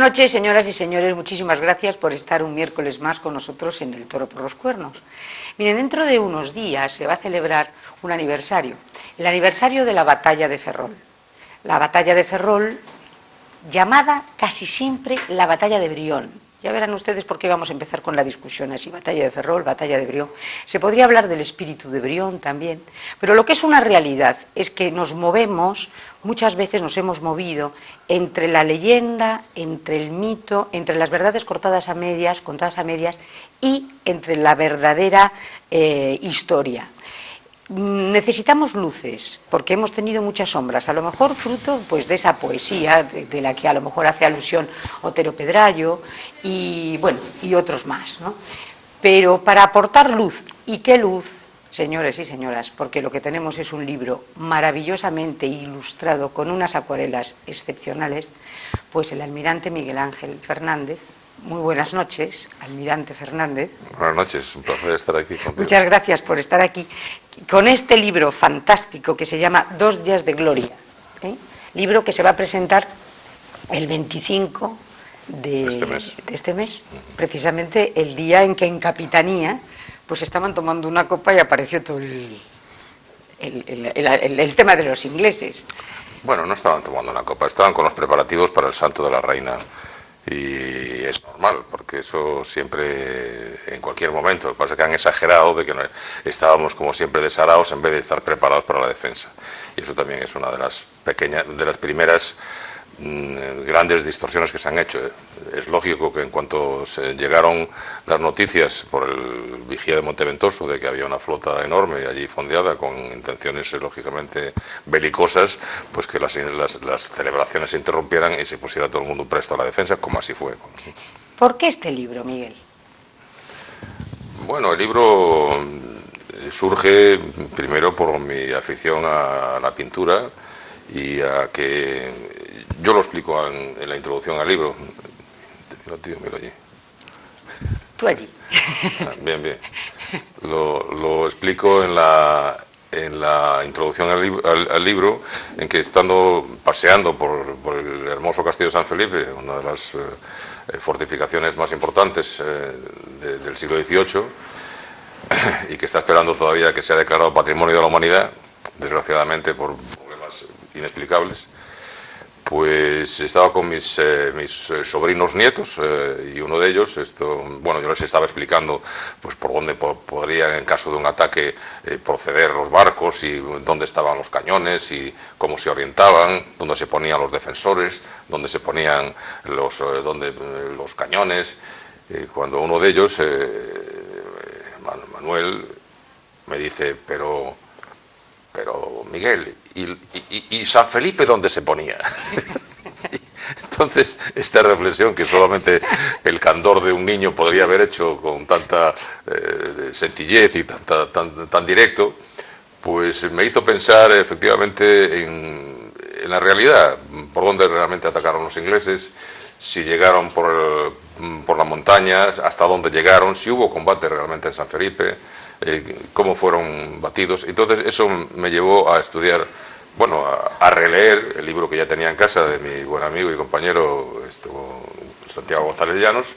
noches, señoras y señores, muchísimas gracias por estar un miércoles más con nosotros en El Toro por los Cuernos. Miren, dentro de unos días se va a celebrar un aniversario, el aniversario de la Batalla de Ferrol. La Batalla de Ferrol, llamada casi siempre la Batalla de Brión. Ya verán ustedes por qué vamos a empezar con la discusión así, Batalla de Ferrol, Batalla de Brión. Se podría hablar del espíritu de Brión también, pero lo que es una realidad es que nos movemos, muchas veces nos hemos movido entre la leyenda, entre el mito, entre las verdades contadas a medias y entre la verdadera historia. Necesitamos luces, porque hemos tenido muchas sombras, a lo mejor fruto pues, de esa poesía de la que a lo mejor hace alusión Otero Pedrayo y, bueno, y otros más, ¿no? Pero para aportar luz, ¿y qué luz, señores y señoras? Porque lo que tenemos es un libro maravillosamente ilustrado con unas acuarelas excepcionales, pues el almirante Miguel Ángel Fernández. Muy buenas noches, almirante Fernández. Buenas noches, un placer estar aquí contigo. Muchas gracias por estar aquí con este libro fantástico que se llama Dos días de gloria, libro que se va a presentar el 25 de este mes, precisamente el día en que en Capitanía pues estaban tomando una copa y apareció todo el tema de los ingleses. Bueno, no estaban tomando una copa, estaban con los preparativos para el Santo de la Reina. Y es normal, porque eso siempre, en cualquier momento, lo que pasa es que han exagerado de que estábamos como siempre desarados en vez de estar preparados para la defensa. Y eso también es una de las primeras grandes distorsiones que se han hecho. Es lógico que en cuanto llegaron las noticias por el vigía de Monteventoso de que había una flota enorme allí fondeada con intenciones lógicamente belicosas, pues que las celebraciones se interrumpieran y se pusiera todo el mundo presto a la defensa, como así fue. ¿Por qué este libro, Miguel? Bueno, el libro surge primero por mi afición a la pintura y a que yo lo explico en la introducción al libro. Mira allí. Tú allí. Bien. Lo explico en la introducción al libro, en que estando paseando por el hermoso castillo de San Felipe, una de las fortificaciones más importantes del siglo XVIII, y que está esperando todavía que sea declarado Patrimonio de la Humanidad, desgraciadamente por problemas inexplicables, pues estaba con mis sobrinos nietos y uno de ellos, yo les estaba explicando pues por dónde podría, en caso de un ataque, proceder los barcos y dónde estaban los cañones y cómo se orientaban, dónde se ponían los defensores, dónde se ponían los cañones. Cuando uno de ellos, Manuel, me dice, pero Miguel, ¿y San Felipe dónde se ponía? Entonces, esta reflexión que solamente el candor de un niño podría haber hecho con tanta sencillez y tan directo, pues me hizo pensar efectivamente en la realidad, por dónde realmente atacaron los ingleses, si llegaron por las montañas, hasta dónde llegaron, si hubo combate realmente en San Felipe, cómo fueron batidos. Entonces eso me llevó a estudiar, a releer el libro que ya tenía en casa de mi buen amigo y compañero Santiago González Llanos,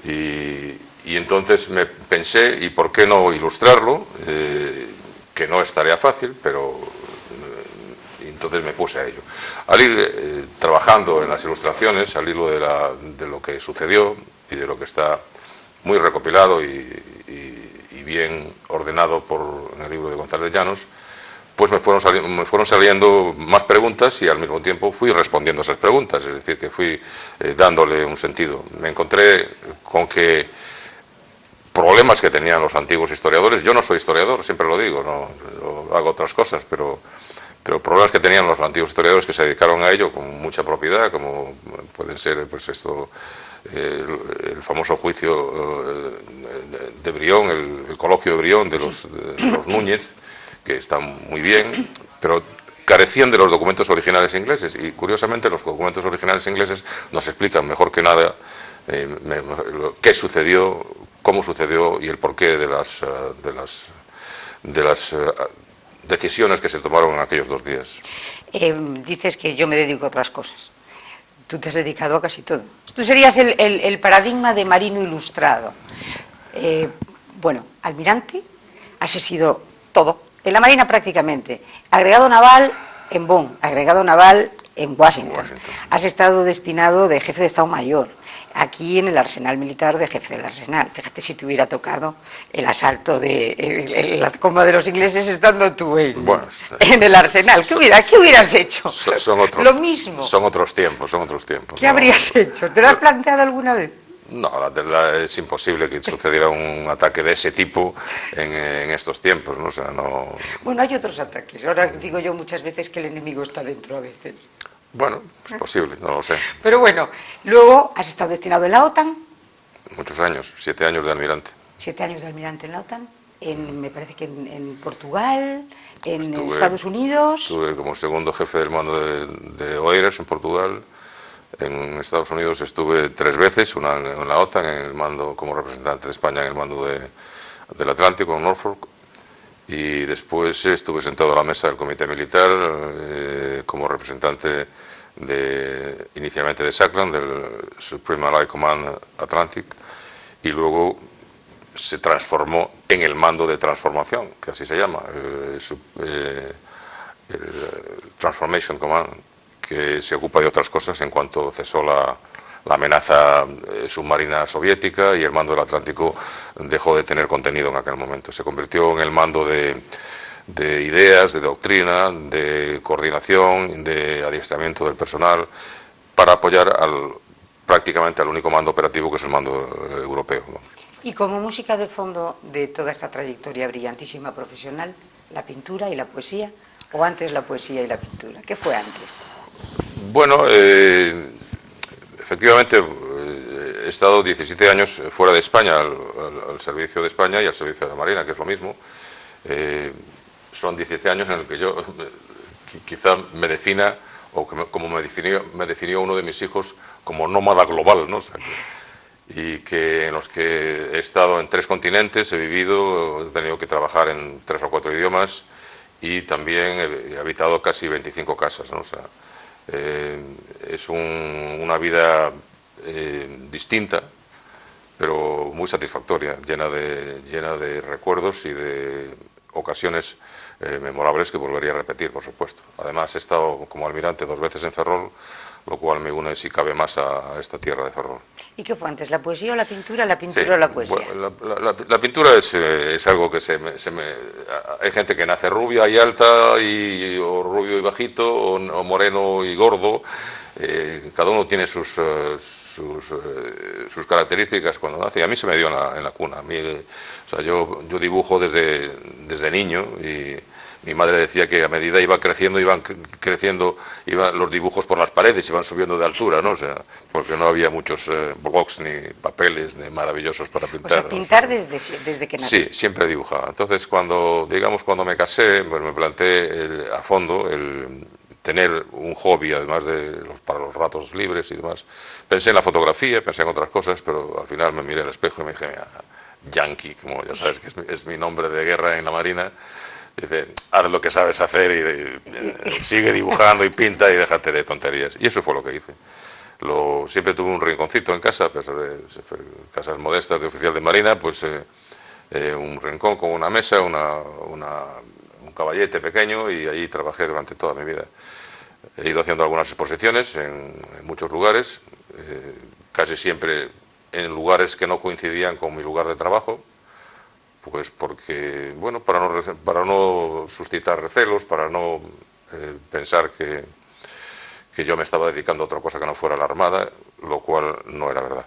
y entonces me pensé, ¿y por qué no ilustrarlo? Que no es tarea fácil, pero entonces me puse a ello. Al ir trabajando en las ilustraciones, al hilo de lo que sucedió y de lo que está muy recopilado y bien ordenado en el libro de González Llanos, pues me fueron saliendo más preguntas y al mismo tiempo fui respondiendo a esas preguntas, es decir, que fui dándole un sentido. Me encontré con que problemas que tenían los antiguos historiadores, yo no soy historiador, siempre lo digo, no hago otras cosas, pero problemas que tenían los antiguos historiadores que se dedicaron a ello con mucha propiedad, como pueden ser el famoso juicio de Brión, el coloquio de Brión de los Núñez, que están muy bien, pero carecían de los documentos originales ingleses, y curiosamente los documentos originales ingleses nos explican mejor que nada qué sucedió, cómo sucedió y el porqué de las decisiones que se tomaron en aquellos 2 días. Dices que yo me dedico a otras cosas, Tú te has dedicado a casi todo. Tú serías el paradigma de marino ilustrado. Bueno, almirante, has sido todo. En la Marina prácticamente. Agregado naval en Bonn, agregado naval en Washington. Has estado destinado de jefe de Estado Mayor, aquí en el Arsenal Militar de jefe del Arsenal. Fíjate si te hubiera tocado el asalto de la Tacoma de los ingleses estando tú en el Arsenal. ¿Qué hubieras hecho? Lo mismo. Son otros tiempos. ¿Qué habrías hecho? ¿Te lo has planteado alguna vez? No, es imposible que sucediera un ataque de ese tipo en estos tiempos, ¿no? O sea, no... Bueno, hay otros ataques. Ahora digo yo muchas veces que el enemigo está dentro a veces. Bueno, es posible, no lo sé. Pero bueno, luego has estado destinado en la OTAN. Muchos años, 7 años de almirante. 7 años de almirante en la OTAN. Me parece que en Portugal, en Estados Unidos. Estuve como segundo jefe del mando de Oeiras en Portugal. En Estados Unidos estuve 3 veces, una en la OTAN, en el mando como representante de España en el mando del Atlántico, en Norfolk, y después estuve sentado a la mesa del Comité Militar como representante inicialmente de SACLAN, del Supreme Allied Command Atlantic, y luego se transformó en el mando de transformación, que así se llama, el Transformation Command, que se ocupa de otras cosas en cuanto cesó la amenaza submarina soviética y el mando del Atlántico dejó de tener contenido en aquel momento. Se convirtió en el mando de ideas, de doctrina, de coordinación, de adiestramiento del personal para apoyar prácticamente al único mando operativo que es el mando europeo, ¿no? Y como música de fondo de toda esta trayectoria brillantísima profesional, la pintura y la poesía, o antes la poesía y la pintura, ¿qué fue antes? Bueno, efectivamente he estado 17 años fuera de España, al servicio de España y al servicio de la Marina, que es lo mismo. Son 17 años en los que yo quizá me defina, o como me definió uno de mis hijos, como nómada global, ¿no? O sea, y en los que he estado en 3 continentes, he vivido, he tenido que trabajar en 3 o 4 idiomas y también he habitado casi 25 casas, ¿no? O sea, es una vida distinta, pero muy satisfactoria, llena de recuerdos y de ocasiones memorables que volvería a repetir, por supuesto. Además, he estado como almirante 2 veces en Ferrol, lo cual me une, si cabe más, a esta tierra de Ferrol. ¿Y qué fue antes, la poesía o la pintura? ¿La pintura o la poesía? Bueno, la pintura es algo que hay gente que nace rubia y alta, o rubio y bajito, o moreno y gordo. Cada uno tiene sus características cuando nace, y a mí se me dio en la cuna. A mí, o sea, yo dibujo desde niño, y mi madre decía que a medida iban creciendo los dibujos por las paredes, iban subiendo de altura, ¿no? O sea, porque no había muchos blocs ni papeles ni maravillosos para pintar. O sea, pintar, ¿no? desde que naciste. Sí, siempre dibujaba. Entonces, cuando me casé, pues me planteé a fondo el tener un hobby, además para los ratos libres y demás. Pensé en la fotografía, pensé en otras cosas, pero al final me miré al espejo y me dije, mira, Yankee, como ya sabes que es mi nombre de guerra en la Marina, dice, haz lo que sabes hacer y sigue dibujando y pinta y déjate de tonterías. Y eso fue lo que hice. Siempre tuve un rinconcito en casa, a pesar de casas modestas de oficial de Marina, pues un rincón con una mesa, un caballete pequeño, y allí trabajé durante toda mi vida. He ido haciendo algunas exposiciones en muchos lugares, casi siempre en lugares que no coincidían con mi lugar de trabajo, pues porque, bueno, para no suscitar recelos, para no pensar que yo me estaba dedicando a otra cosa que no fuera la Armada, lo cual no era verdad.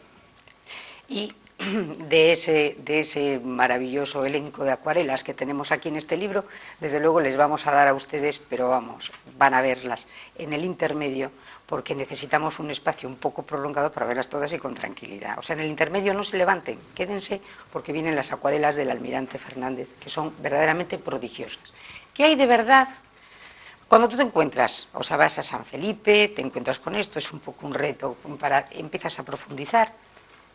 Y de ese maravilloso elenco de acuarelas que tenemos aquí en este libro, desde luego les vamos a dar a ustedes, pero vamos, van a verlas en el intermedio, porque necesitamos un espacio un poco prolongado para verlas todas y con tranquilidad. O sea, en el intermedio no se levanten, quédense, porque vienen las acuarelas del almirante Fernández, que son verdaderamente prodigiosas. ¿Qué hay de verdad? Cuando tú te encuentras, o sea, vas a San Felipe, te encuentras con esto, es un poco un reto, empiezas a profundizar.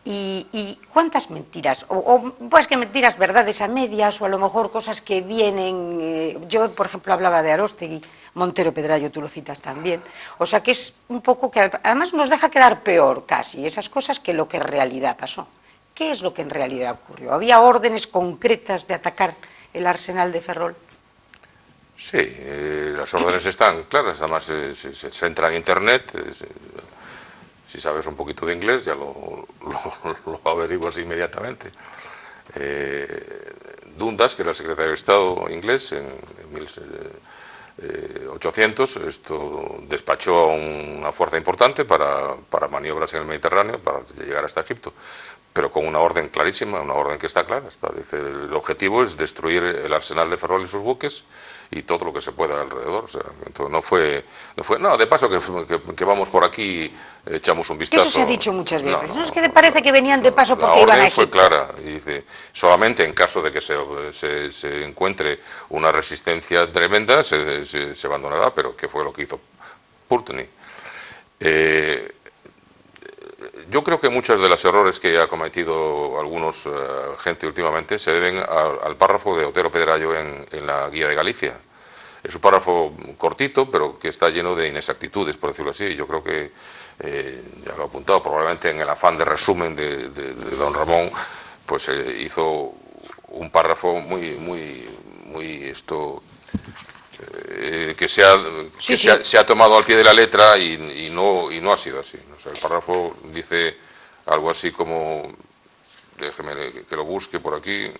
¿Y cuántas mentiras? Pues que mentiras, verdades a medias, o a lo mejor cosas que vienen... yo, por ejemplo, hablaba de Aróstegui. Montero Pedrayo, tú lo citas también. O sea que es un poco que además nos deja quedar peor casi esas cosas que lo que en realidad pasó. ¿Qué es lo que en realidad ocurrió? ¿Había órdenes concretas de atacar el arsenal de Ferrol? Sí, las órdenes están claras, además se entra en internet, si sabes un poquito de inglés ya lo averiguas inmediatamente. Dundas, que era el secretario de Estado inglés en 1800, esto despachó a una fuerza importante para maniobras en el Mediterráneo, para llegar hasta Egipto, pero con una orden clarísima, una orden que está clara. Dice, el objetivo es destruir el arsenal de Ferrol y sus buques y todo lo que se pueda alrededor. O sea, entonces no, de paso que vamos por aquí, echamos un vistazo. Eso se ha dicho muchas veces. No es que te parece que venían de paso porque iban a Egipto. La orden fue clara y dice, solamente en caso de que se encuentre una resistencia tremenda se abandonará, pero ¿qué fue lo que hizo Pulteney? Yo creo que muchos de los errores que ha cometido algunos gente últimamente se deben al párrafo de Otero Pedrayo en la Guía de Galicia. Es un párrafo cortito, pero que está lleno de inexactitudes, por decirlo así. Yo creo que, ya lo he apuntado, probablemente en el afán de resumen de don Ramón, pues hizo un párrafo muy que se ha tomado al pie de la letra y no ha sido así. O sea, el párrafo dice algo así como, déjeme que lo busque por aquí.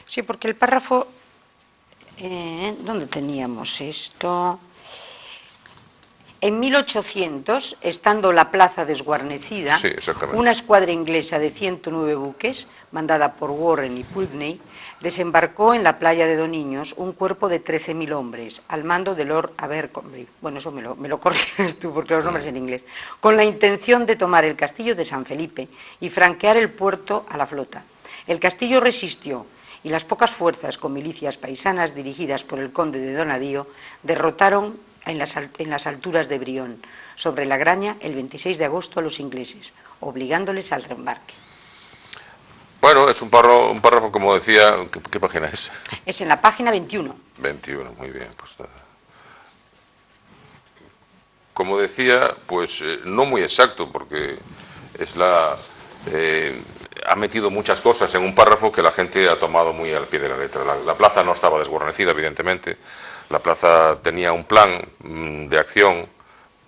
Sí, porque el párrafo, ¿dónde teníamos esto? En 1800, estando la plaza desguarnecida, sí, una escuadra inglesa de 109 buques, mandada por Warren y Pulteney, desembarcó en la playa de Doniños un cuerpo de 13.000 hombres, al mando de Lord Abercrombie, bueno, eso me lo corriges tú porque los nombres en inglés, con la intención de tomar el castillo de San Felipe y franquear el puerto a la flota. El castillo resistió y las pocas fuerzas con milicias paisanas dirigidas por el conde de Donadío derrotaron en las alturas de Brión, sobre la Graña, el 26 de agosto a los ingleses, obligándoles al reembarque. Bueno, es un párrafo, como decía, ¿qué página es? Es en la página 21. 21, muy bien. Pues, como decía, pues no muy exacto, porque ha metido muchas cosas en un párrafo que la gente ha tomado muy al pie de la letra. La plaza no estaba desguarnecida, evidentemente. La plaza tenía un plan de acción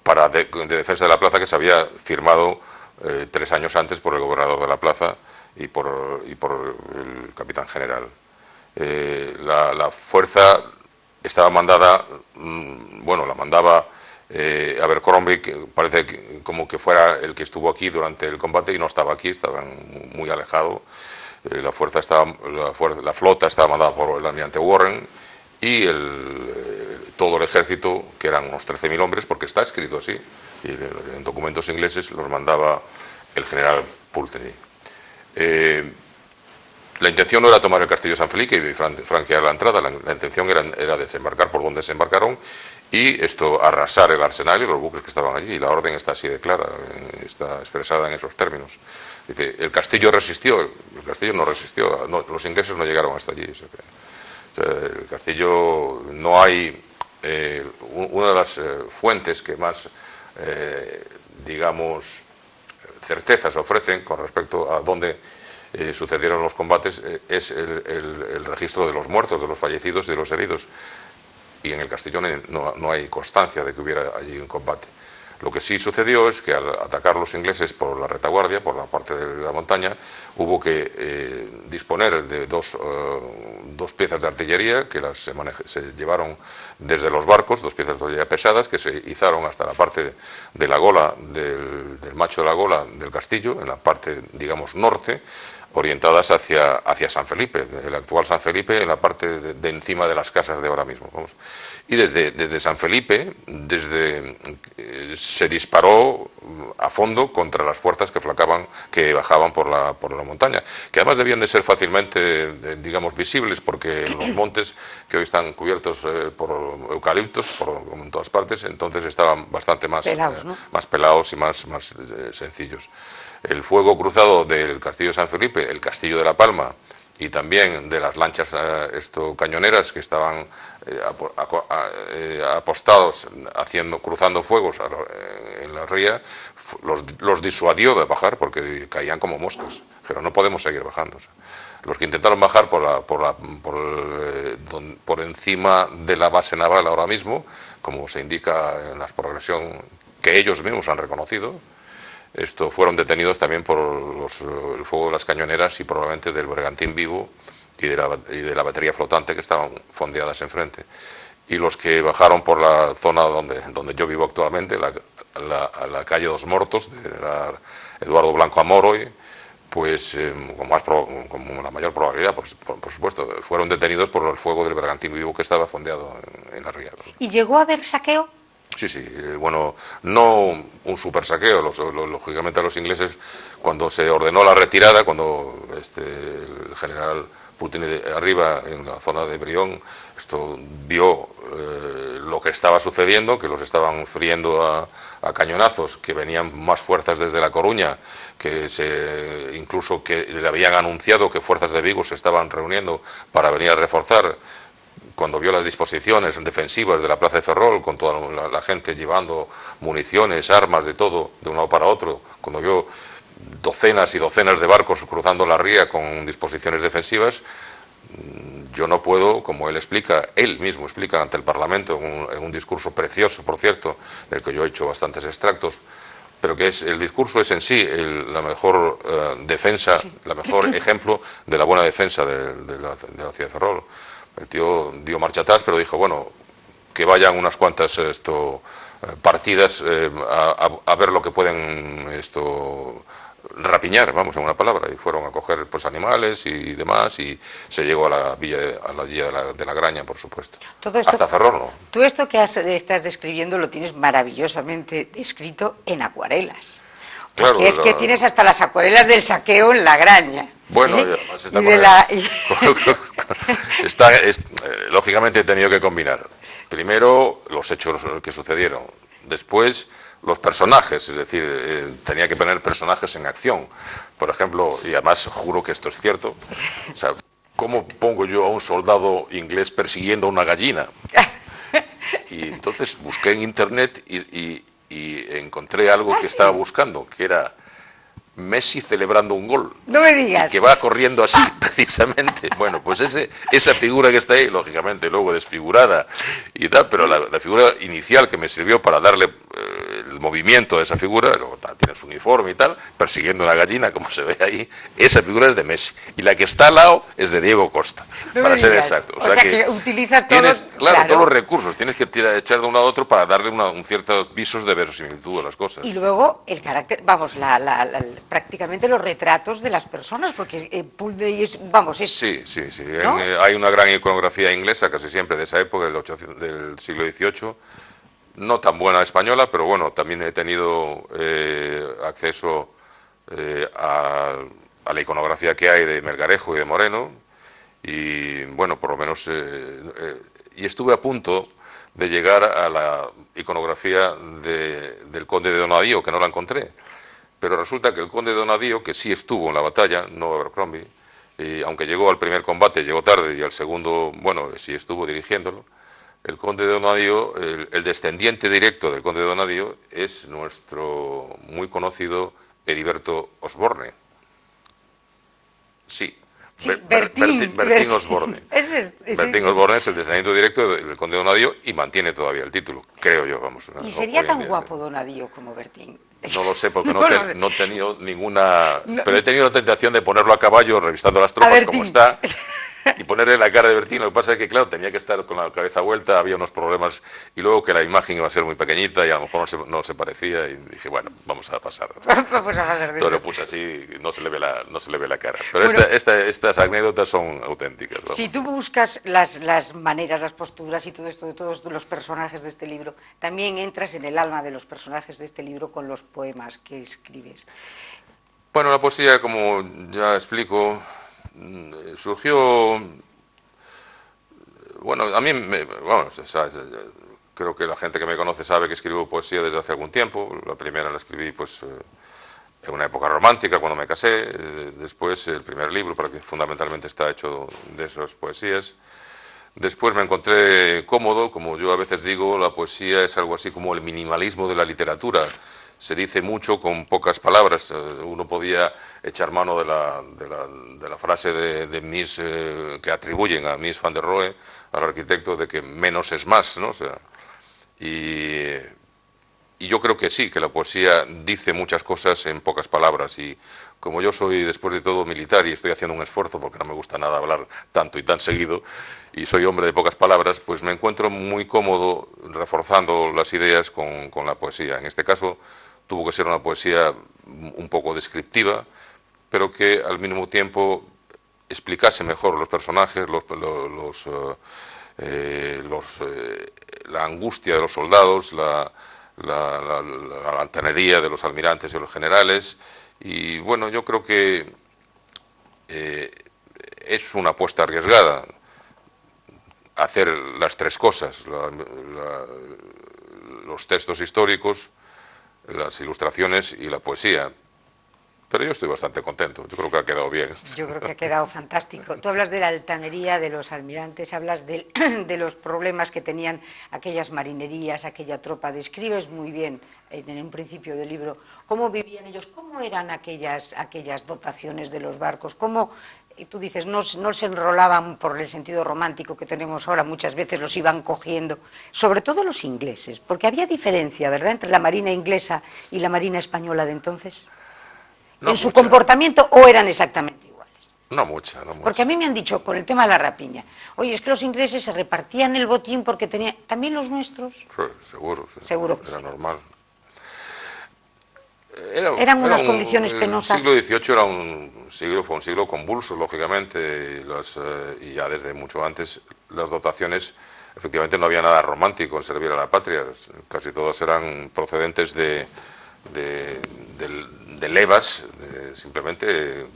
de defensa de la plaza que se había firmado 3 años antes por el gobernador de la plaza y por el capitán general. La fuerza estaba mandada, la mandaba Abercrombie, que parece como que fuera el que estuvo aquí durante el combate, y no estaba aquí, estaba muy alejado. La flota estaba mandada por el almirante Warren y todo el ejército, que eran unos 13.000 hombres, porque está escrito así, y en documentos ingleses los mandaba el general Pulteney. La intención no era tomar el castillo de San Felipe y franquear la entrada, la intención era desembarcar por donde desembarcaron y arrasar el arsenal y los buques que estaban allí. Y la orden está así de clara, está expresada en esos términos. Dice, el castillo resistió, el castillo no resistió, los ingleses no llegaron hasta allí. O sea, el castillo no hay, una de las fuentes que más, digamos, certezas ofrecen con respecto a dónde sucedieron los combates es el registro de los muertos, de los fallecidos y de los heridos, y en el castillo no hay constancia de que hubiera allí un combate. Lo que sí sucedió es que al atacar los ingleses por la retaguardia, por la parte de la montaña, hubo que disponer de dos piezas de artillería que se llevaron desde los barcos, 2 piezas de artillería pesadas que se izaron hasta la parte de la gola, del macho de la gola del castillo, en la parte, digamos, norte, orientadas hacia San Felipe, el actual San Felipe, en la parte de encima de las casas de ahora mismo. Vamos. Y desde San Felipe se disparó a fondo contra las fuerzas que bajaban por la montaña, que además debían de ser fácilmente, digamos, visibles, porque los montes que hoy están cubiertos por eucaliptos, en todas partes, entonces estaban bastante más pelados, ¿no? Más pelados y más sencillos. El fuego cruzado del castillo de San Felipe, el castillo de La Palma y también de las lanchas cañoneras que estaban apostados cruzando fuegos en la ría, los disuadió de bajar porque caían como moscas. Pero no podemos seguir bajando. O sea, los que intentaron bajar por encima de la base naval ahora mismo, como se indica en la progresión que ellos mismos han reconocido, fueron detenidos también por el fuego de las cañoneras y probablemente del bergantín vivo y de la batería flotante que estaban fondeadas enfrente. Y los que bajaron por la zona donde yo vivo actualmente, la calle Dos Mortos, de Eduardo Blanco Amoroy, pues con la mayor probabilidad, por supuesto, fueron detenidos por el fuego del bergantín vivo que estaba fondeado en la ría. ¿Y llegó a haber saqueo? Sí, bueno, no un super saqueo, lógicamente a los ingleses, cuando se ordenó la retirada, cuando el general Putin arriba en la zona de Brión, vio lo que estaba sucediendo, que los estaban friendo a cañonazos, que venían más fuerzas desde La Coruña, incluso que le habían anunciado que fuerzas de Vigo se estaban reuniendo para venir a reforzar. Cuando vio las disposiciones defensivas de la plaza de Ferrol, con toda la gente llevando municiones, armas, de todo, de un lado para otro, cuando vio docenas y docenas de barcos cruzando la ría con disposiciones defensivas, yo no puedo, como él mismo explica ante el Parlamento, en un discurso precioso, por cierto, del que yo he hecho bastantes extractos, pero que el discurso es en sí la mejor defensa, el mejor ejemplo de la buena defensa de la ciudad de Ferrol. El tío dio marcha atrás, pero dijo, bueno, que vayan unas cuantas partidas a ver lo que pueden rapiñar, vamos, en una palabra, y fueron a coger pues animales y demás, y se llegó a la villa de la Graña, por supuesto. Todo esto, hasta Ferrol, ¿no? Todo esto que estás describiendo lo tienes maravillosamente descrito en acuarelas. Porque claro, es que tienes hasta las acuarelas del saqueo en la Graña. Bueno, lógicamente he tenido que combinar. Primero, los hechos que sucedieron. Después, los personajes, es decir, tenía que poner personajes en acción. Por ejemplo, y además juro que esto es cierto, o sea, ¿cómo pongo yo a un soldado inglés persiguiendo a una gallina? Y entonces busqué en internet y encontré algo que estaba buscando, que era Messi celebrando un gol. No me digas. Y que va corriendo así, precisamente. Bueno, pues esa figura que está ahí, lógicamente luego desfigurada y tal, pero la figura inicial que me sirvió para darle el movimiento a esa figura, luego tiene su uniforme y tal, persiguiendo una gallina, como se ve ahí, esa figura es de Messi. Y la que está al lado es de Diego Costa, para ser exacto. O sea que utilizas todos... Claro, todos los recursos, tienes que echar de un lado a otro para darle un cierto visos de verosimilitud a las cosas. Y luego el carácter, vamos, prácticamente los retratos de las personas, porque Poole es, vamos, es... Sí. ¿no? Hay una gran iconografía inglesa, casi siempre de esa época, del siglo XVIII, no tan buena española, pero bueno, también he tenido acceso a la iconografía que hay de Melgarejo y de Moreno, y bueno, por lo menos, y estuve a punto de llegar a la iconografía del conde de Donadío, que no la encontré. Pero resulta que el conde de Donadío, que sí estuvo en la batalla, no Abercrombie, y aunque llegó al primer combate, llegó tarde, y al segundo, bueno, sí estuvo dirigiéndolo, el conde de Donadío, el descendiente directo del conde de Donadío, es nuestro muy conocido Heriberto Osborne. Sí. Bertín Osborne. Bertín Osborne es el descendiente directo del conde de Donadío y mantiene todavía el título, creo yo, vamos. ¿Y sería tan guapo Donadío como Bertín? No lo sé, porque no he tenido ninguna... Pero he tenido la tentación de ponerlo a caballo, revisando las tropas como está, y ponerle la cara de Bertín. Lo que pasa es que, claro, tenía que estar con la cabeza vuelta, había unos problemas, y luego que la imagen iba a ser muy pequeñita, y a lo mejor no se parecía, y dije, bueno, vamos a pasar. Todo lo puse así, no se le ve la cara. Pero bueno, estas anécdotas son auténticas. Vamos. Si tú buscas las maneras, las posturas y todo esto de todos los personajes de este libro, también entras en el alma de los personajes de este libro con los poemas que escribes. Bueno, la poesía, como ya explico, surgió, bueno, a mí, creo que la gente que me conoce sabe que escribo poesía desde hace algún tiempo. La primera la escribí pues en una época romántica, cuando me casé. Después, el primer libro, porque fundamentalmente está hecho de esas poesías. Después me encontré cómodo, como yo a veces digo, la poesía es algo así como el minimalismo de la literatura. Se dice mucho con pocas palabras. Uno podía echar mano de la frase de Mies, que atribuyen a Mies van der Rohe, al arquitecto, de que menos es más, ¿no? O sea, y yo creo que sí, que la poesía dice muchas cosas en pocas palabras, y como yo soy después de todo militar y estoy haciendo un esfuerzo porque no me gusta nada hablar tanto y tan seguido, y soy hombre de pocas palabras, pues me encuentro muy cómodo reforzando las ideas con la poesía. En este caso tuvo que ser una poesía un poco descriptiva, pero que al mismo tiempo explicase mejor los personajes, la angustia de los soldados, la altanería de los almirantes y los generales. Y bueno, yo creo que es una apuesta arriesgada hacer las tres cosas: los textos históricos, las ilustraciones y la poesía. Pero yo estoy bastante contento, yo creo que ha quedado bien. Yo creo que ha quedado fantástico. Tú hablas de la altanería de los almirantes, hablas de los problemas que tenían aquellas marinerías, aquella tropa. Describes muy bien en un principio del libro cómo vivían ellos, cómo eran aquellas dotaciones de los barcos, cómo, tú dices, no se enrolaban por el sentido romántico que tenemos ahora, muchas veces los iban cogiendo, sobre todo los ingleses, porque había diferencia, ¿verdad?, entre la marina inglesa y la marina española de entonces. No ¿En su mucha. comportamiento o eran exactamente iguales? No mucha, no mucha. Porque a mí me han dicho, con el tema de la rapiña, oye, es que los ingleses se repartían el botín porque tenían... ¿También los nuestros? Sí, seguro. Sí. Seguro que era sí. Normal. Eran unas condiciones penosas. El siglo XVIII fue un siglo convulso, lógicamente, y ya desde mucho antes las dotaciones, efectivamente no había nada romántico en servir a la patria, casi todas eran procedentes de levas, simplemente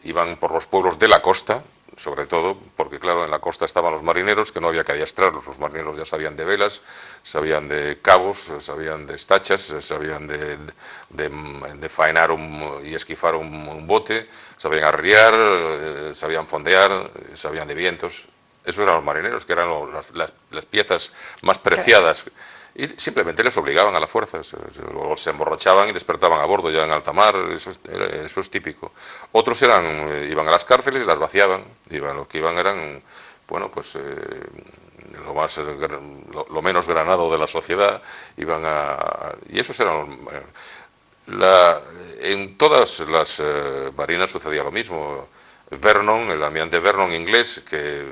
iban por los pueblos de la costa, sobre todo, porque claro, en la costa estaban los marineros, que no había que adiestrarlos. Los marineros ya sabían de velas, sabían de cabos, sabían de estachas, sabían de faenar y esquifar un bote, sabían arriar, sabían fondear, sabían de vientos. Esos eran los marineros, que eran las piezas más preciadas. Y simplemente les obligaban a la fuerza, se emborrachaban y despertaban a bordo ya en alta mar, eso es típico. Otros iban a las cárceles y las vaciaban, los que iban eran, bueno, pues lo menos granado de la sociedad, y esos eran en todas las marinas sucedía lo mismo. Vernon, el almirante Vernon inglés, que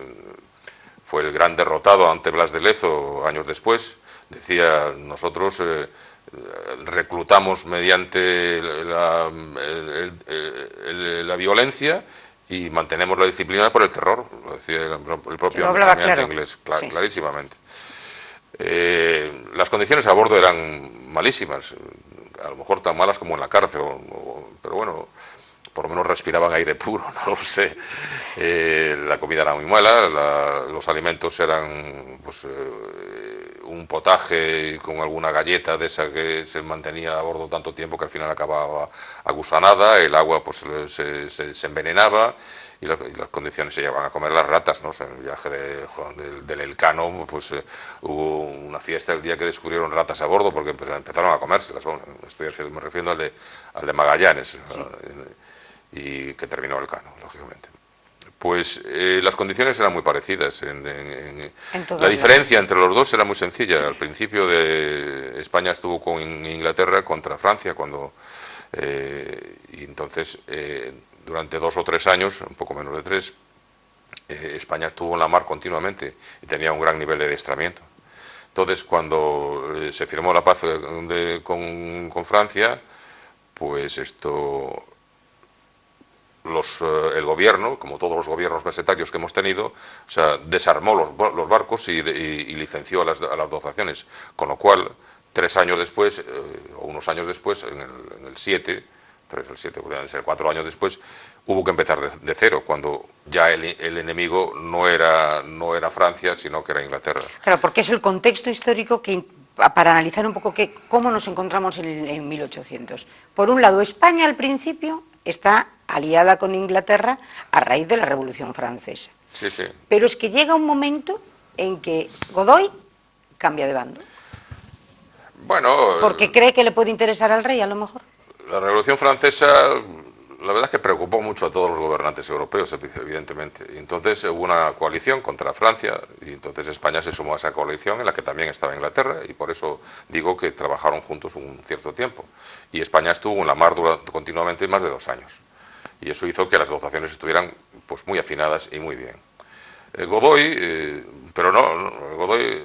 fue el gran derrotado ante Blas de Lezo años después, decía: nosotros reclutamos mediante la violencia y mantenemos la disciplina por el terror, lo decía el propio almirante inglés, clarísimamente. Las condiciones a bordo eran malísimas, a lo mejor tan malas como en la cárcel, pero bueno, por lo menos respiraban aire puro, no lo sé. La comida era muy mala, los alimentos eran pues un potaje con alguna galleta de esa que se mantenía a bordo tanto tiempo que al final acababa agusanada, el agua pues se envenenaba, y las condiciones se llevaban a comer las ratas, ¿no? O sea, en el viaje del Elcano, pues hubo una fiesta el día que descubrieron ratas a bordo, porque empezaron a comérselas. Bueno, me refiero al de Magallanes, sí. Y que terminó el Elcano, lógicamente. Pues las condiciones eran muy parecidas. La diferencia entre los dos era muy sencilla. Al principio España estuvo con Inglaterra contra Francia, y entonces durante 2 o 3 años, un poco menos de 3, España estuvo en la mar continuamente y tenía un gran nivel de adiestramiento. Entonces, cuando se firmó la paz con Francia, pues el gobierno, como todos los gobiernos pesetarios que hemos tenido, o sea, desarmó los barcos y licenció a las dotaciones, con lo cual 3 años después, o unos años después, en el 7, 4 años después, hubo que empezar de cero, cuando ya el enemigo no era Francia, sino que era Inglaterra. Claro, porque es el contexto histórico que para analizar un poco cómo nos encontramos en 1800. Por un lado, España al principio está aliada con Inglaterra a raíz de la Revolución Francesa. Sí, sí. Pero es que llega un momento en que Godoy cambia de bando. Bueno... Porque cree que le puede interesar al rey, a lo mejor. La Revolución Francesa, la verdad es que preocupó mucho a todos los gobernantes europeos, evidentemente. Y entonces hubo una coalición contra Francia, y entonces España se sumó a esa coalición en la que también estaba Inglaterra, y por eso digo que trabajaron juntos un cierto tiempo. Y España estuvo en la mar continuamente más de 2 años. Y eso hizo que las dotaciones estuvieran pues muy afinadas y muy bien. Godoy, Godoy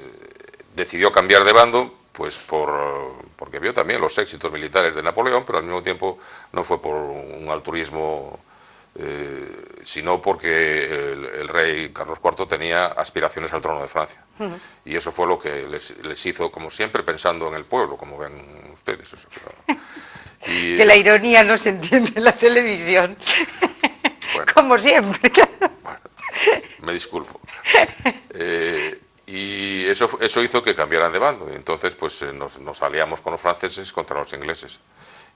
decidió cambiar de bando pues porque vio también los éxitos militares de Napoleón, pero al mismo tiempo no fue por un altruismo, sino porque el rey Carlos IV tenía aspiraciones al trono de Francia. Y eso fue lo que les hizo, como siempre, pensando en el pueblo, como ven ustedes. Eso, y, que la ironía no se entiende en la televisión, bueno, como siempre. Bueno, me disculpo. Y eso hizo que cambiaran de bando. Y entonces pues nos aliamos con los franceses contra los ingleses.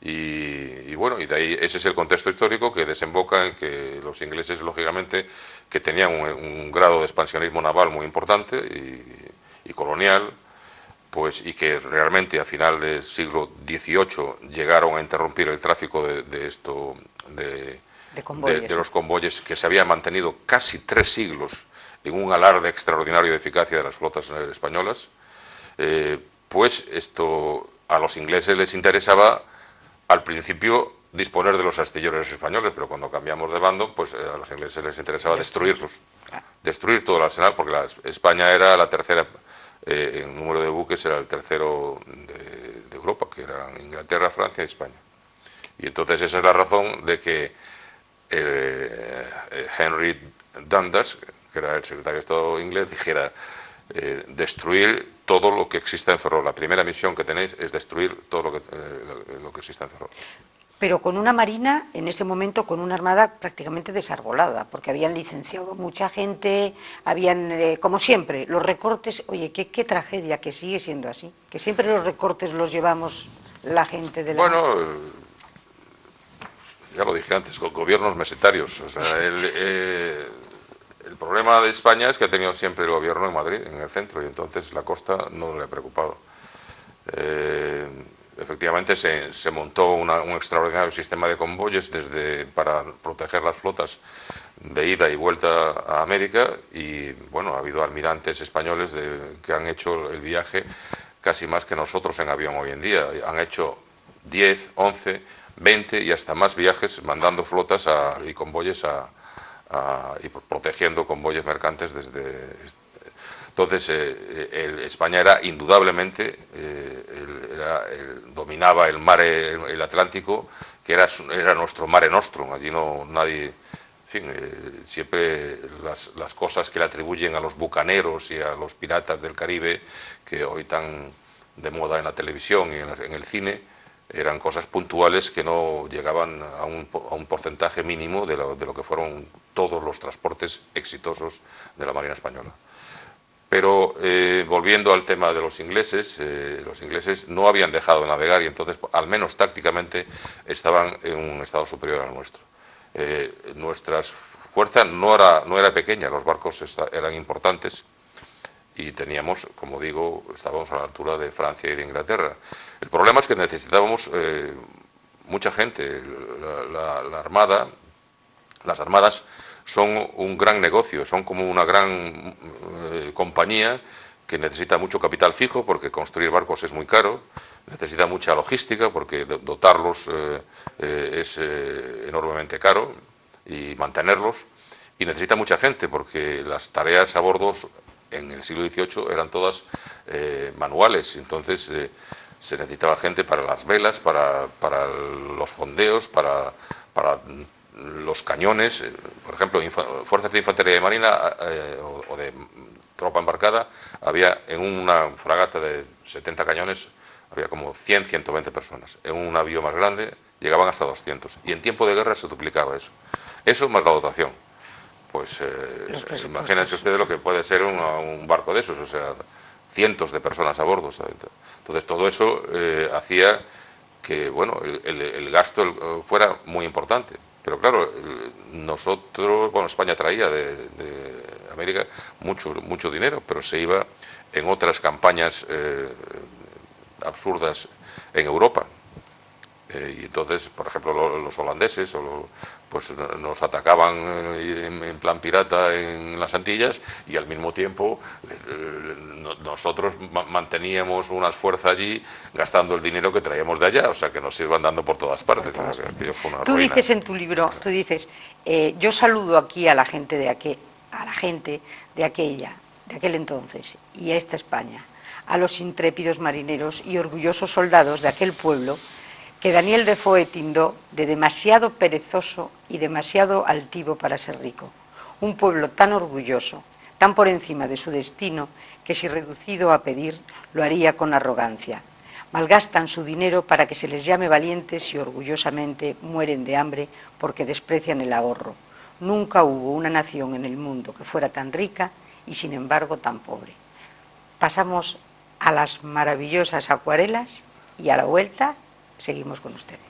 Y bueno, y de ahí ese es el contexto histórico que desemboca en que los ingleses, lógicamente, que tenían un grado de expansionismo naval muy importante y colonial, pues, y que realmente a final del siglo XVIII llegaron a interrumpir el tráfico de los convoyes, que se habían mantenido casi 3 siglos en un alarde extraordinario de eficacia de las flotas españolas, pues esto a los ingleses les interesaba al principio disponer de los astilleros españoles, pero cuando cambiamos de bando, pues a los ingleses les interesaba destruirlos, destruir todo el arsenal, porque España era la tercera, en número de buques era el tercero de Europa, que eran Inglaterra, Francia y España. Y entonces esa es la razón de que Henry Dundas, que era el secretario de Estado inglés, dijera destruir todo lo que exista en Ferrol. La primera misión que tenéis es destruir todo lo que exista en Ferrol. Pero con una marina, en ese momento, con una armada prácticamente desarbolada, porque habían licenciado mucha gente, habían, como siempre, los recortes. Oye, qué tragedia, que sigue siendo así, que siempre los recortes los llevamos la gente de la... Bueno, ya lo dije antes, con gobiernos mesetarios. O sea, el problema de España es que ha tenido siempre el gobierno en Madrid, en el centro, y entonces la costa no le ha preocupado. Efectivamente se montó un extraordinario sistema de convoyes para proteger las flotas de ida y vuelta a América, y bueno, ha habido almirantes españoles que han hecho el viaje casi más que nosotros en avión hoy en día. Han hecho 10, 11, 20 y hasta más viajes mandando flotas y convoyes y protegiendo convoyes mercantes desde... Entonces, España era indudablemente, dominaba el mar, el Atlántico, que era nuestro mare nostrum. Allí nadie, en fin, siempre las cosas que le atribuyen a los bucaneros y a los piratas del Caribe, que hoy están de moda en la televisión y en el cine, eran cosas puntuales que no llegaban a un porcentaje mínimo de lo que fueron todos los transportes exitosos de la Marina Española. Pero volviendo al tema de los ingleses no habían dejado de navegar y entonces, al menos tácticamente, estaban en un estado superior al nuestro. Nuestras fuerzas no era pequeña, los barcos eran importantes y teníamos, como digo, estábamos a la altura de Francia y de Inglaterra. El problema es que necesitábamos mucha gente. Las armadas son un gran negocio, son como una gran compañía que necesita mucho capital fijo porque construir barcos es muy caro, necesita mucha logística porque dotarlos es enormemente caro y mantenerlos, y necesita mucha gente porque las tareas a bordo en el siglo XVIII eran todas manuales, entonces se necesitaba gente para las velas, para los fondeos, para los cañones. Por ejemplo, fuerzas de infantería de marina o de tropa embarcada, había en una fragata de 70 cañones, había como 100, 120 personas. En un navío más grande llegaban hasta 200. Y en tiempo de guerra se duplicaba eso. Eso más la dotación. Pues imagínense ustedes lo que puede ser un barco de esos. O sea, cientos de personas a bordo. Entonces todo eso hacía que, bueno, el gasto fuera muy importante. Pero claro, nosotros, bueno, España traía de América mucho dinero, pero se iba en otras campañas absurdas en Europa. Y entonces, por ejemplo, los holandeses pues nos atacaban en plan pirata en las Antillas, y al mismo tiempo nosotros manteníamos una fuerza allí gastando el dinero que traíamos de allá, o sea que nos iban dando por todas partes. Fue una Tú ruina. dices en tu libro, tú dices, yo saludo aquí a la gente de aquel entonces y a esta España, a los intrépidos marineros y orgullosos soldados de aquel pueblo que Daniel Defoe tildó de demasiado perezoso y demasiado altivo para ser rico. Un pueblo tan orgulloso, tan por encima de su destino, que si reducido a pedir, lo haría con arrogancia. Malgastan su dinero para que se les llame valientes y orgullosamente mueren de hambre porque desprecian el ahorro. Nunca hubo una nación en el mundo que fuera tan rica y sin embargo tan pobre. Pasamos a las maravillosas acuarelas y a la vuelta seguimos con ustedes.